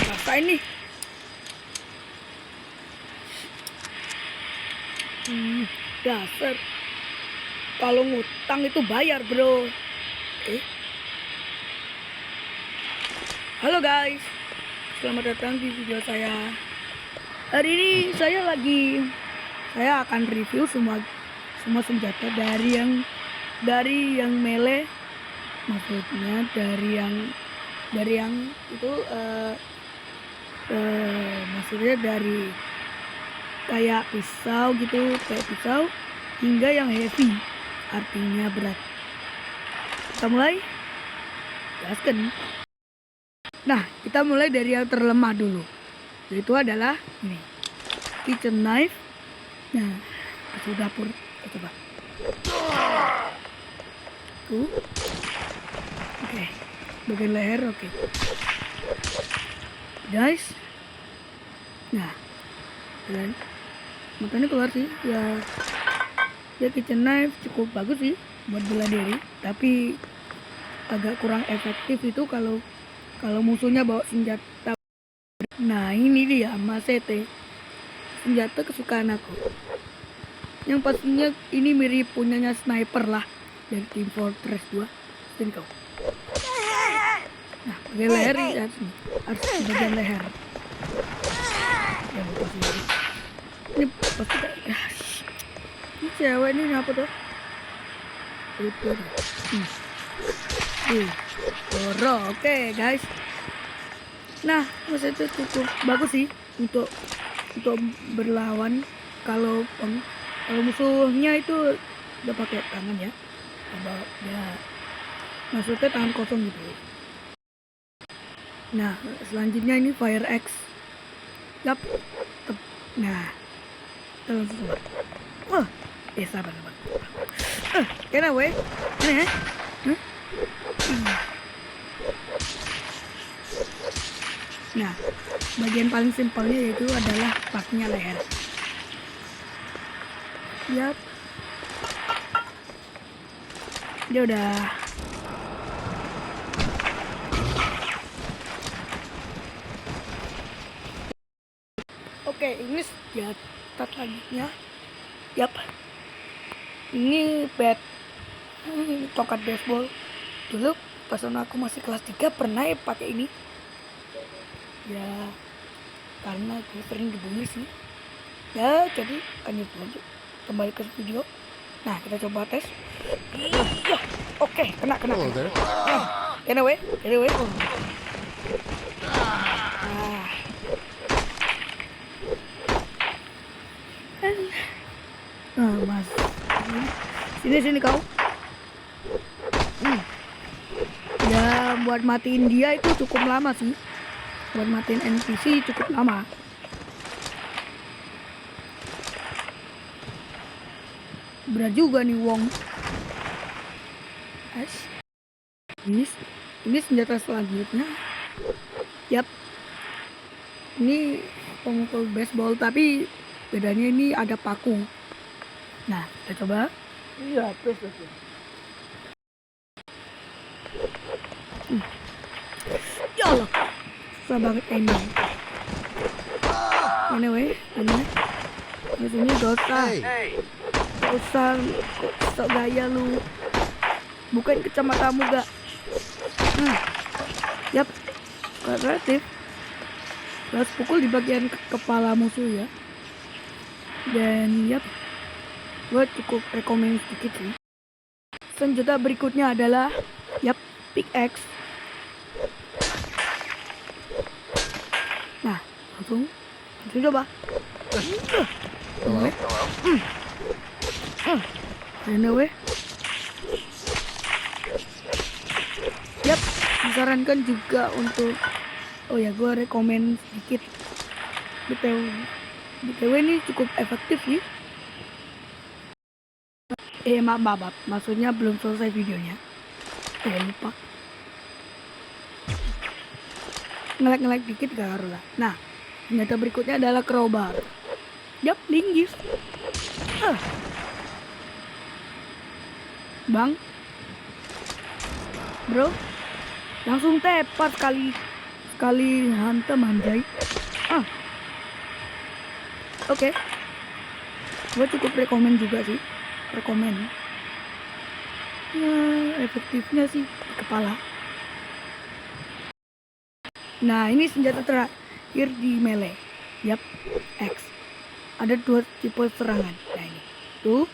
Rasain nih. Dasar. Kalau ngutang itu bayar, bro. Halo guys, selamat datang di video saya. Hari ini saya akan review semua senjata dari yang melee, maksudnya dari yang itu maksudnya dari kayak pisau gitu, kayak pisau, hingga yang heavy, artinya berat. Kita mulai, gaskan. Nah, kita mulai dari yang terlemah dulu, yaitu adalah ini, kitchen knife. Nah, pisau dapur. Kita coba. Tuh. Oke, bagian leher. Oke. Guys. Nah, dan matanya keluar sih. Ya kitchen knife cukup bagus sih buat bela diri, tapi agak kurang efektif itu kalau musuhnya bawa senjata. Nah, ini dia machete, senjata kesukaan aku. Yang pastinya ini mirip punyanya sniper lah dari Team Fortress 2. Sini kau. Nah, bagian leher ya, harus bagian leher. Ini pasti ini cewek ini apa tuh? Itu. Oke guys. Nah, machete cukup bagus sih untuk berlawan kalau musuhnya itu udah pakai tangan ya. Maksudnya tangan kosong gitu. Nah, selanjutnya ini fire axe. Yap. Nah, kita langsung coba. Wah, sabar. Get away. Nah, bagian paling simpelnya yaitu adalah partnya leher. Yap. Dia udah. Oke, ini senjata selanjutnya. Yap. Ini tongkat baseball. Dulu pas aku masih kelas 3 pernah pakai ini. Ya, karena gue sering dibully sih. Ya, jadi lanjut kembali ke video. Nah, kita coba tes. Oke, kena. Anyway. Mas. Sini kau. Ya, buat matiin dia itu cukup lama sih. Buat matiin NPC cukup lama. Berat juga nih Wong. Ini senjata selanjutnya. Yap. Ini pemukul baseball, tapi bedanya ini ada paku. Nah, kita coba. Iya, betul. Ya Allah, susah banget ini. Anyway, di sini gak usah sok gaya lu. Bukan kacamatamu gak. Yap, kreatif. Terus pukul di bagian kepala musuh ya. Dan yap, gue cukup rekomen sedikit sih. Senjata berikutnya adalah pickaxe. Nah, langsung coba. Anyway. Yap, disarankan juga untuk gue rekomen sedikit. BTW ini cukup efektif sih. Maaf, maksudnya belum selesai videonya. Lupa. Ngelek dikit gak harus lah. Nah, senjata berikutnya adalah crowbar. Yap, linggis. Bang. bro. Langsung tepat sekali hantam anjay. Oke. Gue cukup rekomen juga sih. Rekomen. Ya, efektifnya sih di kepala. Nah, ini senjata terakhir di melee. Yap, X. Ada 2 tipe serangan. Nah, ini. Tuh.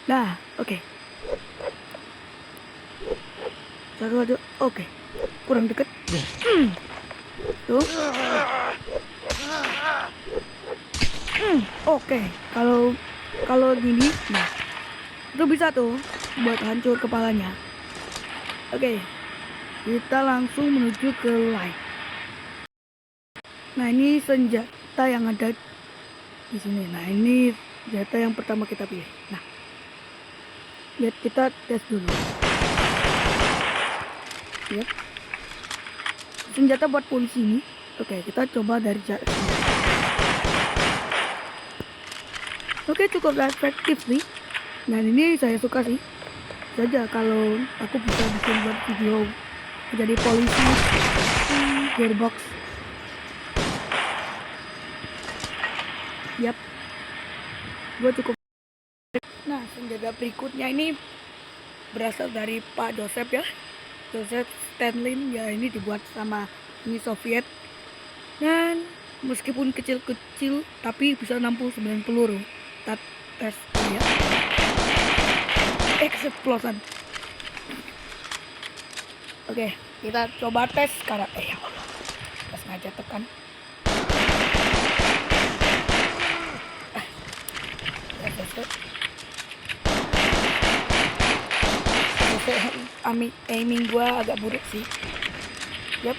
Nah, oke. Satu. Oke. Kurang deket. Tuh. Oke. Kalau gini, nah. Itu bisa tuh buat hancur kepalanya. Oke. Kita langsung menuju ke light. Nah, ini senjata yang ada di sini. Nah, ini senjata yang pertama kita pilih. Nah, lihat, kita tes dulu. Ya. Senjata buat polisi ini. Oke, kita coba dari jarak sini. Oke, cukup efektif sih. Nah, ini saya suka sih. Saja kalau aku bisa bikin buat video jadi polisi gearbox. Yap, gue cukup. Nah, senjata berikutnya ini berasal dari Pak Joseph ya, Joseph Stalin ya. Ini dibuat sama Uni Soviet dan meskipun kecil-kecil tapi bisa nampung 9 peluru. Kita tes ya. Ekseplosan. Oke, kita coba tes sekarang. Ya Allah, kita sengaja tekan. Aiming gua agak buruk sih. Yap.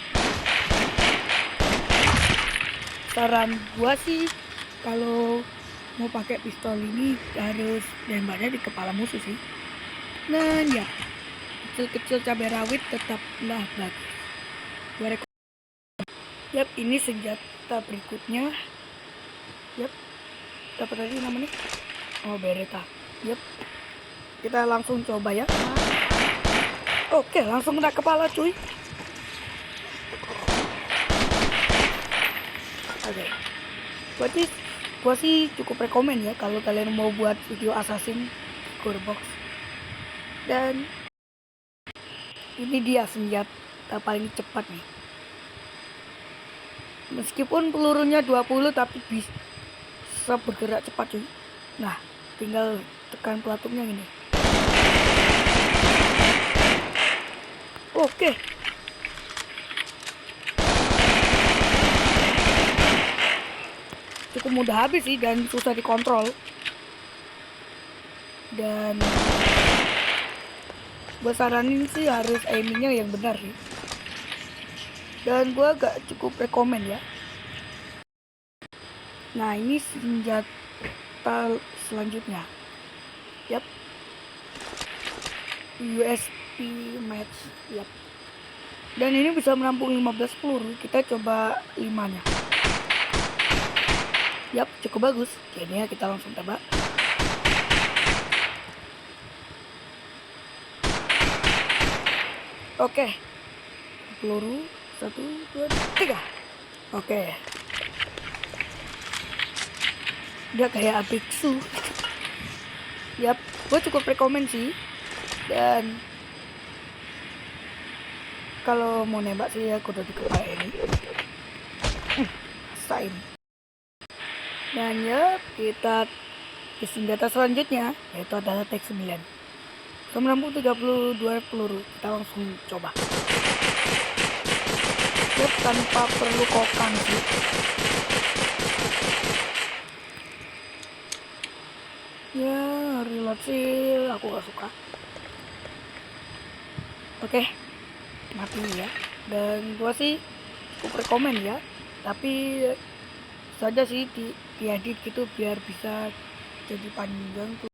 Saran gua sih kalau mau pakai pistol ini harus nembaknya di kepala musuh sih. Nah ya, kecil-kecil cabai rawit tetaplah bagus. Gua Yap, ini senjata berikutnya. Yap, dapat tadi namanya. Oh, Beretta. Yap, kita langsung coba ya. Oke, langsung kena kepala cuy. Oke, gua sih cukup rekomen ya kalau kalian mau buat video assassin gearbox. Dan ini dia senjata paling cepat nih. Meskipun pelurunya 20 tapi bisa bergerak cepat cuy. Nah, tinggal tekan pelatuknya gini. Oke. Cukup mudah habis sih dan susah dikontrol. Dan gue saranin sih harus aimingnya yang benar sih. Dan gue agak cukup rekomen ya. Nah, ini senjata selanjutnya. Yap. USP match. Yap. Dan ini bisa menampung 15 peluru. Kita coba 5-nya. Yap, cukup bagus. Jadi ya kita langsung tembak. Oke. Peluru 1, 2, 3. Oke. Dia kayak Abiksu. Yap, gue cukup rekomen sih. Dan kalau mau nembak sih aku udah di kepala ini. Rasain. Dan ya, kita ke senjata selanjutnya yaitu adalah TX-9. Menampung 32 peluru. Kita langsung coba. Ya, tanpa perlu kokang sih. Ya, reload sih aku gak suka. Oke, mati ya. Dan gua sih cukup rekomen ya. Tapi saja sih diedit gitu biar bisa jadi panjang tuh.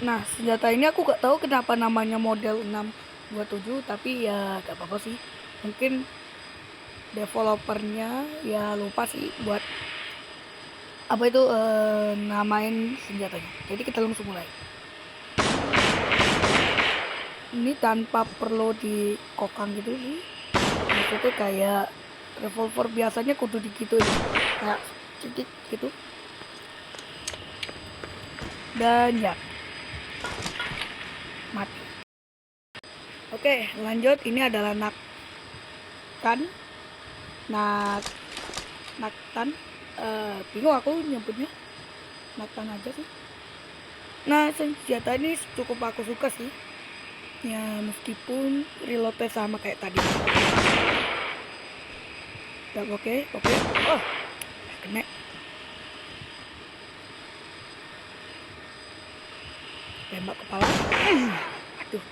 Nah, senjata ini aku gak tahu kenapa namanya model 627, tapi ya gak apa-apa sih. Mungkin developernya ya lupa sih buat apa itu namain senjatanya. Jadi kita langsung mulai. Ini tanpa perlu dikokang gitu sih. Maksudnya kayak revolver biasanya kudu digituin, kayak sedikit gitu. Dan ya, mati. Oke, lanjut. Ini adalah naktan. Bingung aku nyebutnya. Naktan aja sih. Nah, senjata ini cukup aku suka sih. Ya, meskipun reloadnya sama kayak tadi. Oke. Oh, kena. Tembak kepala. Aduh.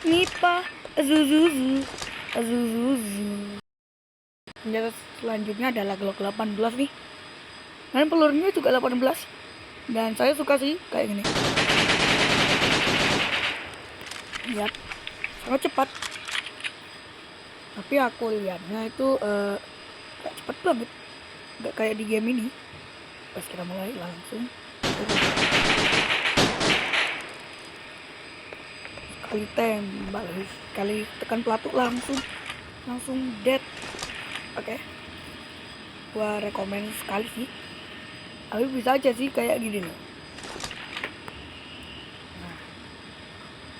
Nipa. Azuzuzu. Senjata selanjutnya adalah Glock 18 nih. Dan pelurunya juga 18. Dan saya suka sih kayak gini. Lihat, sangat cepat. Tapi aku lihatnya itu gak cepat banget, gak kayak di game ini. Pas kita mulai langsung sekali tembak, sekali tekan pelatuk langsung dead. Oke. Gua rekomen sekali sih. Tapi bisa aja sih kayak gini loh.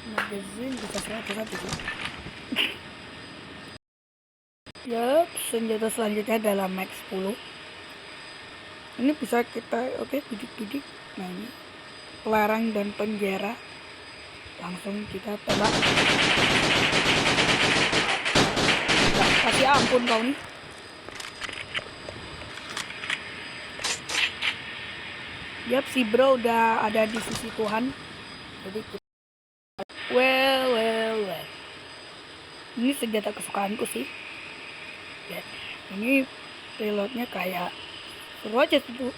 Magazine bisa 100 aja sih. Yap, senjata selanjutnya adalah Max 10. Ini bisa kita bidik. Nah, ini pelarang dan penjara. Langsung kita tembak. Gak kasih ampun kau nih. Yap, si bro udah ada di sisi Tuhan. Jadi well. Ini senjata kesukaanku sih. Ya, ini reloadnya kayak seru aja tuh.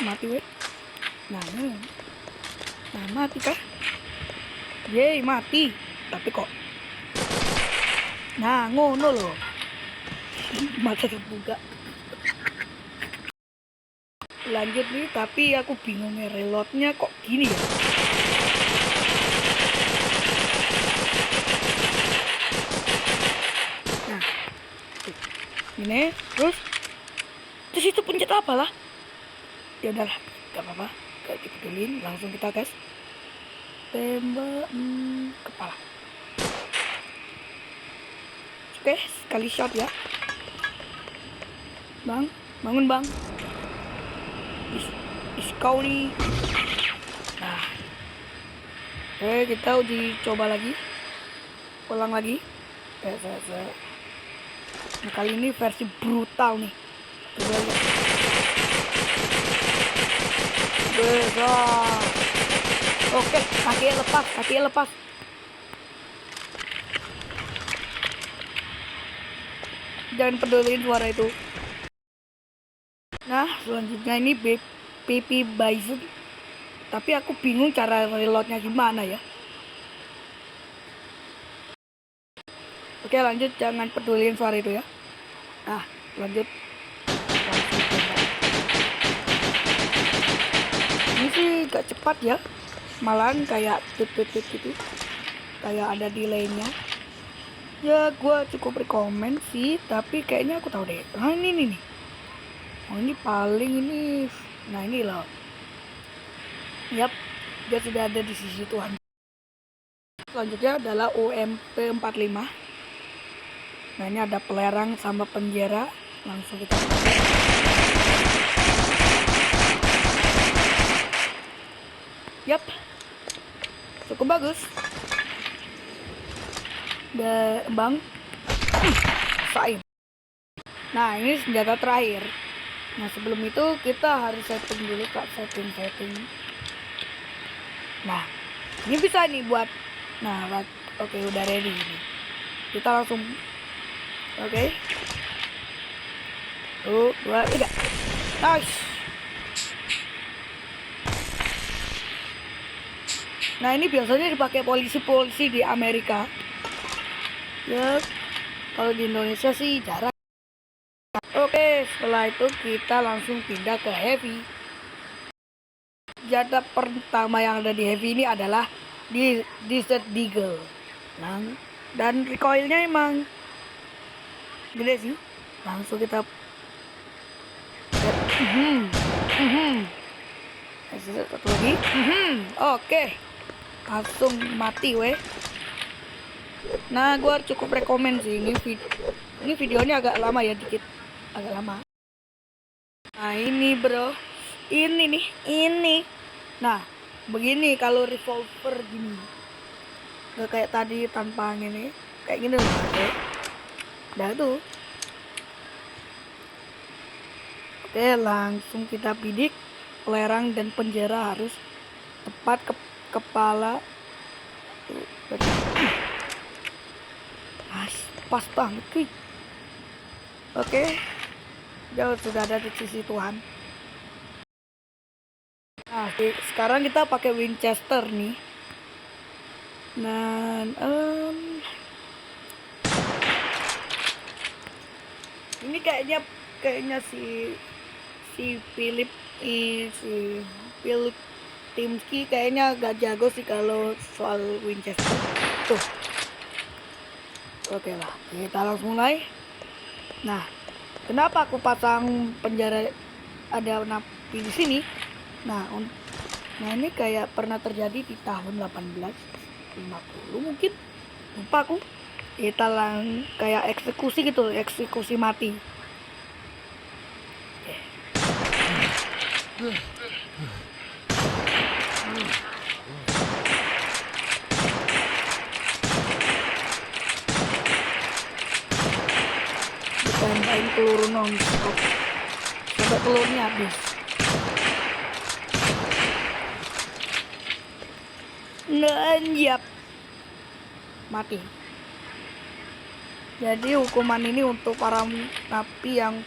Mati weh. Nah, mati kah? Yeay, mati. Tapi kok. Nah, ngono loh. Mata terbuka. Lanjut nih, tapi aku bingungnya reloadnya kok gini ya. Nah, ini terus itu pencet apa lah? Ya udahlah, gak apa-apa, gak dipedulin, langsung kita gas. Tembak kepala. Oke, sekali shot ya. Bang, bangun bang. Is kau nih. Nah, oke, kita uji coba lagi. Ulang lagi. Nah, kali ini versi brutal nih. Coba lihat. Besar. Oke, kaki lepas. Jangan peduliin suara itu. Nah, selanjutnya ini PP Bison. Tapi aku bingung cara reloadnya gimana ya. Oke, lanjut, jangan peduliin suara itu ya. Nah, lanjut. Ini sih gak cepat ya. Malahan kayak tut gitu. Kayak ada delaynya. Ya, gue cukup rekomen sih, tapi kayaknya aku tahu deh. Nah, ini nih. Oh, ini paling ini. Nah, ini loh. Yap, dia sudah ada di sisi Tuhan. Selanjutnya adalah UMP 45. Nah, ini ada pelerang sama penjara. Langsung kita yap, cukup bagus. Bang, sain. Nah, ini senjata terakhir. Nah, sebelum itu kita harus setting dulu, Kak. Setting. Nah, ini bisa nih buat. Nah, oke, udah ready ini. Kita langsung. Oke. 1, 2, 3. Nice. Nah, ini biasanya dipakai polisi di Amerika. Ya, kalau di Indonesia sih jarang. Oke, setelah itu kita langsung pindah ke heavy. Senjata pertama yang ada di heavy ini adalah di Desert Deagle. Nah, dan recoilnya emang gede sih. Langsung kita satu lagi. Oke. Langsung mati weh. Nah, gua cukup rekomen sih ini videonya agak lama ya, dikit. Agak lama. Nah, ini bro. Ini. Nah, begini kalau revolver gini. Gak kayak tadi tanpa ini. Kayak gini loh. Oke. Udah tuh. Oke, langsung kita bidik. Pelerang dan penjara harus tepat ke kepala. Pas banget cuy. Oke. Jauh sudah ada di sisi Tuhan. Nah, sekarang kita pakai Winchester nih. Dan ini kayaknya si Philip Timski kayaknya gak jago sih kalau soal Winchester. Tuh. Oke lah, kita langsung mulai. Nah, kenapa aku pasang penjara ada napi di sini? Nah, ini kayak pernah terjadi di tahun 1850 mungkin. Lupa aku. Kita kayak eksekusi gitu, eksekusi mati. Ditambahin peluru non-stop sampai pelurnya habis. Dan yap, mati. Jadi hukuman ini untuk para napi yang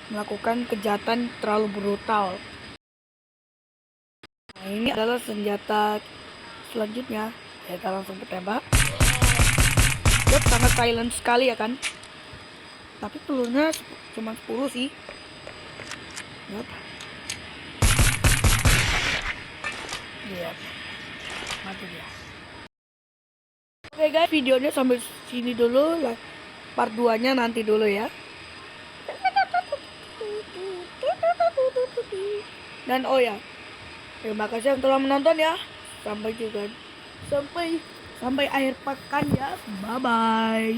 melakukan kejahatan terlalu brutal. Nah, ini adalah senjata selanjutnya. Kita langsung bertembak. Sangat silent sekali ya kan. Tapi pelurnya cuma 10 sih. Yap. Lihat. Mati dia. Oke guys, videonya sampai sini dulu. Part 2-nya nanti dulu ya. Dan oh ya, terima kasih yang telah menonton ya. Sampai akhir pekan ya. Bye bye.